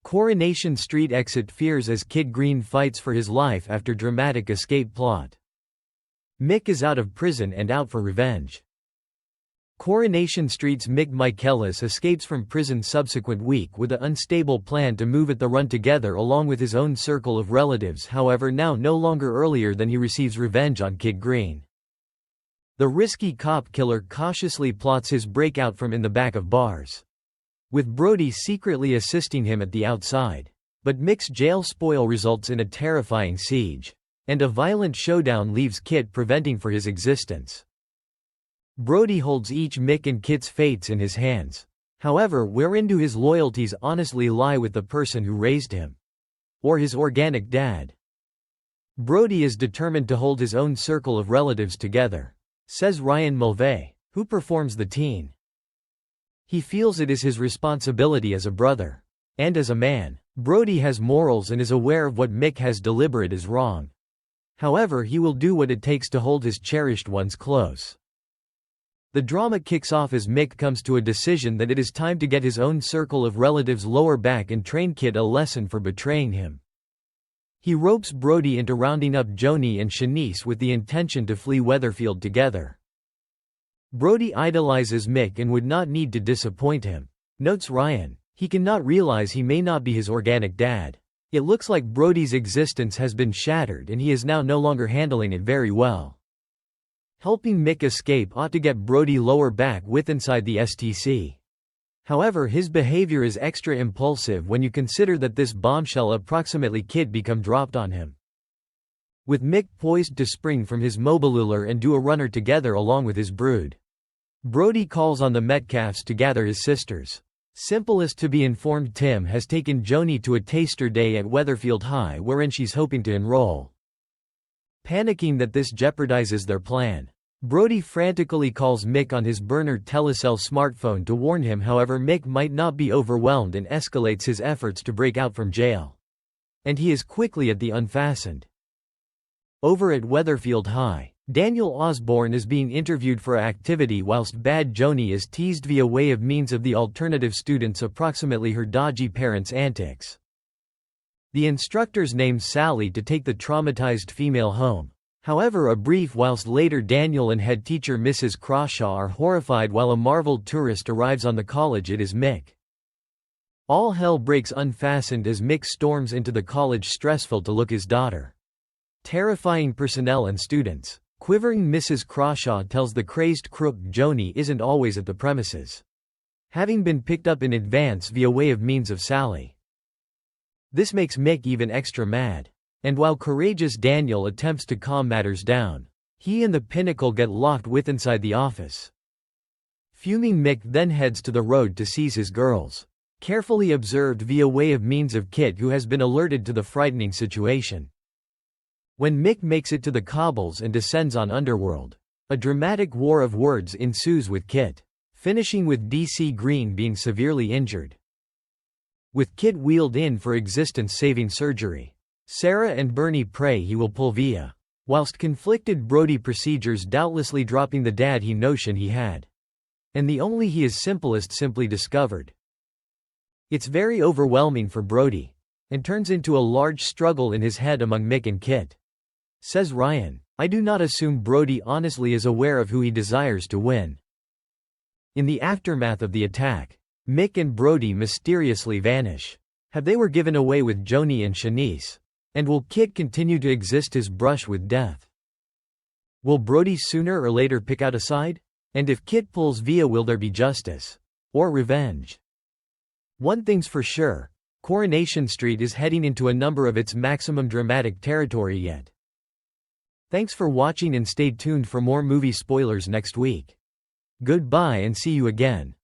Coronation Street exit fears as Kid Green fights for his life after dramatic escape plot. Mick is out of prison and out for revenge. Coronation Street's Mick Michaelis escapes from prison subsequent week with an unstable plan to move at the run together along with his own circle of relatives, however now no longer earlier than he receives revenge on Kid Green. The risky cop killer cautiously plots his breakout from in the back of bars, with Brody secretly assisting him at the outside. But Mick's jail spoil results in a terrifying siege, and a violent showdown leaves Kit preventing for his existence. Brody holds each Mick and Kit's fates in his hands. However, wherein do his loyalties honestly lie with the person who raised him? Or his organic dad? Brody is determined to hold his own circle of relatives together, says Ryan Mulvey, who performs the teen. He feels it is his responsibility as a brother. And as a man, Brody has morals and is aware of what Mick has deliberate is wrong. However, he will do what it takes to hold his cherished ones close. The drama kicks off as Mick comes to a decision that it is time to get his own circle of relatives lower back and train Kit a lesson for betraying him. He ropes Brody into rounding up Joni and Shanice with the intention to flee Weatherfield together. Brody idolizes Mick and would not need to disappoint him, notes Ryan. He cannot realize he may not be his organic dad. It looks like Brody's existence has been shattered and he is now no longer handling it very well. Helping Mick escape ought to get Brody lower back with inside the STC. However, his behavior is extra impulsive when you consider that this bombshell approximately Kid become dropped on him. With Mick poised to spring from his mobilular and do a runner together along with his brood, Brody calls on the Metcalfs to gather his sisters. Simplest to be informed Tim has taken Joni to a taster day at Weatherfield High wherein she's hoping to enroll. Panicking that this jeopardizes their plan, Brody frantically calls Mick on his burner Telecel smartphone to warn him, however Mick might not be overwhelmed and escalates his efforts to break out from jail. And he is quickly at the unfastened. Over at Weatherfield High, Daniel Osborne is being interviewed for activity whilst Bad Joni is teased via way of means of the alternative students approximately her dodgy parents' antics. The instructors name Sally to take the traumatized female home. However, a brief whilst later Daniel and head teacher Mrs. Crawshaw are horrified while a marveled tourist arrives on the college. It is Mick. All hell breaks unfastened as Mick storms into the college stressful to look his daughter. Terrifying personnel and students. Quivering Mrs. Crawshaw tells the crazed crook Joni isn't always at the premises, having been picked up in advance via way of means of Sally. This makes Mick even extra mad. And while courageous Daniel attempts to calm matters down, he and the Pinnacle get locked with inside the office. Fuming Mick then heads to the road to seize his girls, carefully observed via way of means of Kit, who has been alerted to the frightening situation. When Mick makes it to the cobbles and descends on Underworld, a dramatic war of words ensues with Kit, finishing with DC Green being severely injured. With Kit wheeled in for existence-saving surgery, Sarah and Bernie pray he will pull via, whilst conflicted Brody procedures doubtlessly dropping the dad he notion he had. And the only he is simplest simply discovered. It's very overwhelming for Brody, and turns into a large struggle in his head among Mick and Kit. Says Ryan, I do not assume Brody honestly is aware of who he desires to win. In the aftermath of the attack, Mick and Brody mysteriously vanish. Have they were given away with Joni and Shanice? And will Kit continue to exist his brush with death? Will Brody sooner or later pick out a side? And if Kit pulls via, will there be justice? Or revenge? One thing's for sure, Coronation Street is heading into a number of its maximum dramatic territory yet. Thanks for watching and stay tuned for more movie spoilers next week. Goodbye and see you again.